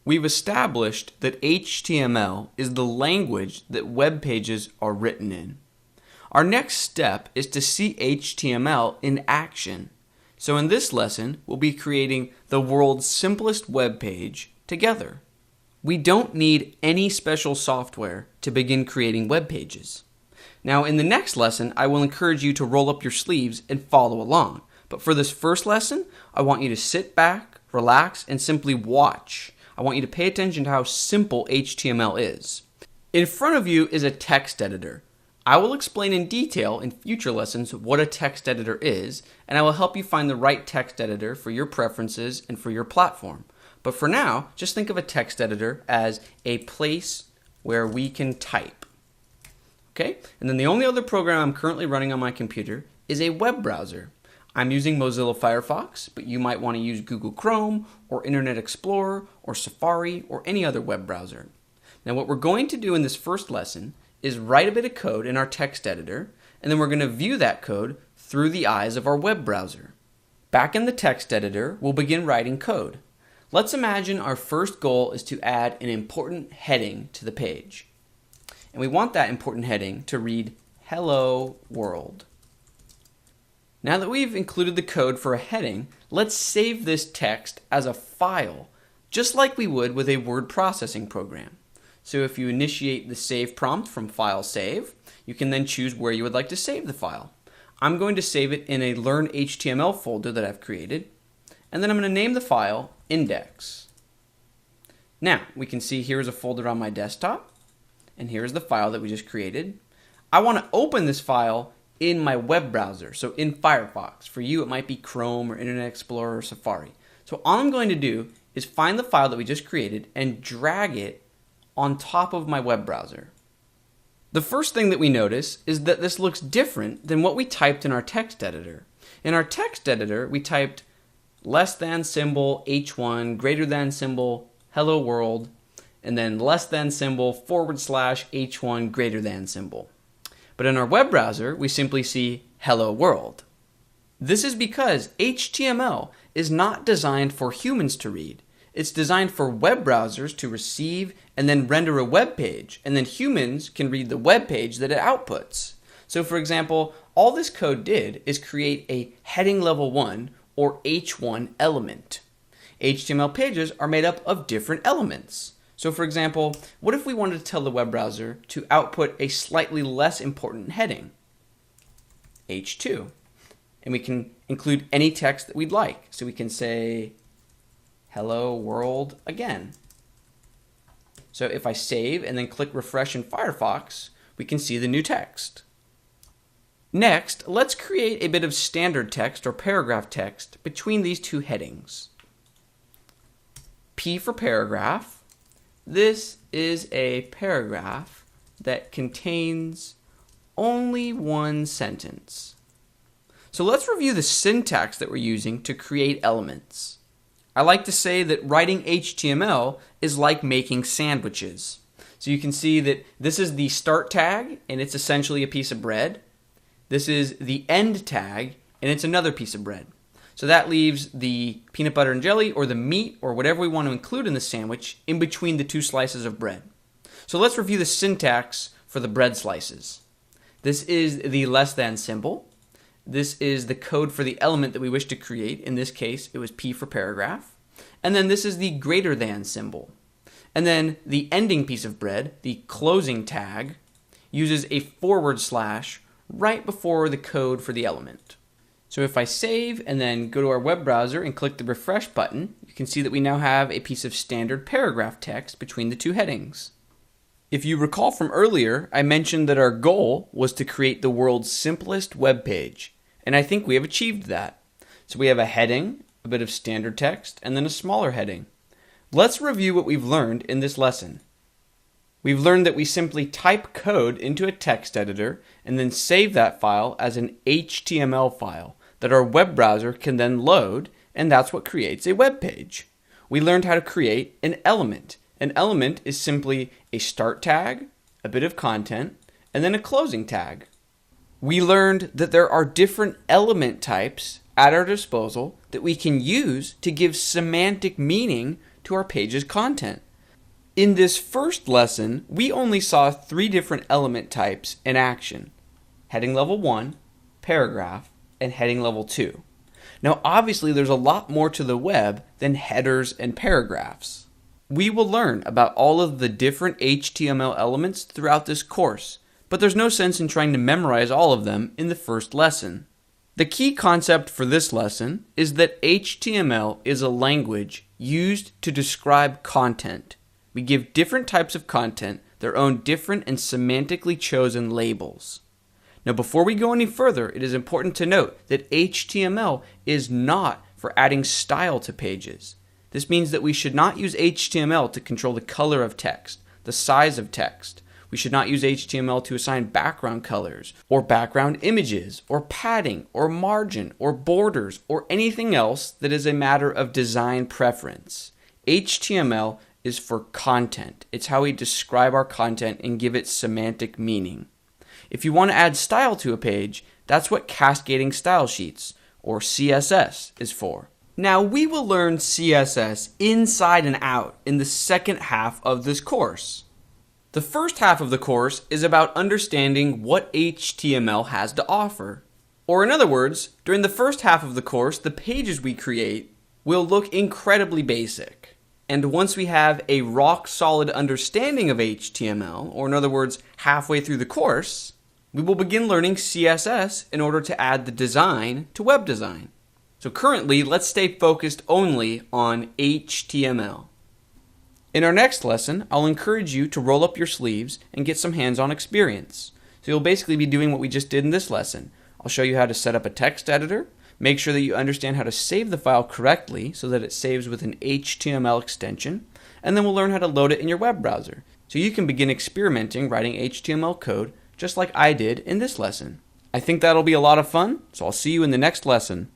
We've established that HTML is the language that web pages are written in. Our next step is to see HTML in action. So in this lesson, we'll be creating the world's simplest web page together. We don't need any special software to begin creating web pages. Now in the next lesson, I will encourage you to roll up your sleeves and follow along. But for this first lesson, I want you to sit back, relax, and simply watch. I want you to pay attention to how simple HTML is. In front of you is a text editor. I will explain in detail in future lessons what a text editor is, and I will help you find the right text editor for your preferences and for your platform. But for now, just think of a text editor as a place where we can type. Okay? And then the only other program I'm currently running on my computer is a web browser. I'm using Mozilla Firefox, but you might want to use Google Chrome or Internet Explorer or Safari or any other web browser. Now what we're going to do in this first lesson is write a bit of code in our text editor, and then we're going to view that code through the eyes of our web browser. Back in the text editor, we'll begin writing code. Let's imagine our first goal is to add an important heading to the page. And we want that important heading to read, "Hello World." Now that we've included the code for a heading, let's save this text as a file, just like we would with a word processing program. So if you initiate the save prompt from File Save, you can then choose where you would like to save the file. I'm going to save it in a Learn HTML folder that I've created, and then I'm going to name the file Index. Now, we can see here's a folder on my desktop, and here's the file that we just created. I want to open this file in my web browser, so in Firefox. For you, it might be Chrome or Internet Explorer or Safari. So all I'm going to do is find the file that we just created and drag it on top of my web browser. The first thing that we notice is that this looks different than what we typed in our text editor. In our text editor, we typed less than symbol h1 greater than symbol hello world, and then less than symbol / h1 greater than symbol. But in our web browser, we simply see hello world. This is because HTML is not designed for humans to read. It's designed for web browsers to receive and then render a web page, and then humans can read the web page that it outputs. So for example, all this code did is create a heading level 1 or H1 element. HTML pages are made up of different elements. So for example, what if we wanted to tell the web browser to output a slightly less important heading? H2. And we can include any text that we'd like. So we can say, "Hello world" again. So if I save and then click refresh in Firefox, we can see the new text. Next, let's create a bit of standard text or paragraph text between these two headings. P for paragraph. This is a paragraph that contains only one sentence. So let's review the syntax that we're using to create elements. I like to say that writing HTML is like making sandwiches. So you can see that this is the start tag, and it's essentially a piece of bread. This is the end tag, and it's another piece of bread. So that leaves the peanut butter and jelly or the meat or whatever we want to include in the sandwich in between the two slices of bread. So let's review the syntax for the bread slices. This is the less than symbol. This is the code for the element that we wish to create. In this case, it was P for paragraph. And then this is the greater than symbol. And then the ending piece of bread, the closing tag, uses a / right before the code for the element. So if I save and then go to our web browser and click the refresh button, you can see that we now have a piece of standard paragraph text between the two headings. If you recall from earlier, I mentioned that our goal was to create the world's simplest web page, and I think we have achieved that. So we have a heading, a bit of standard text, and then a smaller heading. Let's review what we've learned in this lesson. We've learned that we simply type code into a text editor and then save that file as an HTML file that our web browser can then load, and that's what creates a web page. We learned how to create an element. An element is simply a start tag, a bit of content, and then a closing tag. We learned that there are different element types at our disposal that we can use to give semantic meaning to our page's content. In this first lesson, we only saw 3 different element types in action: heading level 1, paragraph, and heading level 2. Now obviously there's a lot more to the web than headers and paragraphs. We will learn about all of the different HTML elements throughout this course, but there's no sense in trying to memorize all of them in the first lesson. The key concept for this lesson is that HTML is a language used to describe content. We give different types of content their own different and semantically chosen labels. Now before we go any further, it is important to note that HTML is not for adding style to pages. This means that we should not use HTML to control the color of text, the size of text. We should not use HTML to assign background colors, or background images, or padding, or margin, or borders, or anything else that is a matter of design preference. HTML is for content. It's how we describe our content and give it semantic meaning. If you want to add style to a page, that's what cascading style sheets, or CSS, is for. Now we will learn CSS inside and out in the second half of this course. The first half of the course is about understanding what HTML has to offer. Or in other words, during the first half of the course, the pages we create will look incredibly basic. And once we have a rock-solid understanding of HTML, or in other words, halfway through the course, we will begin learning CSS in order to add the design to web design. So currently, let's stay focused only on HTML. In our next lesson, I'll encourage you to roll up your sleeves and get some hands-on experience. So you'll basically be doing what we just did in this lesson. I'll show you how to set up a text editor, make sure that you understand how to save the file correctly so that it saves with an HTML extension, and then we'll learn how to load it in your web browser so you can begin experimenting writing HTML code just like I did in this lesson. I think that'll be a lot of fun, so I'll see you in the next lesson.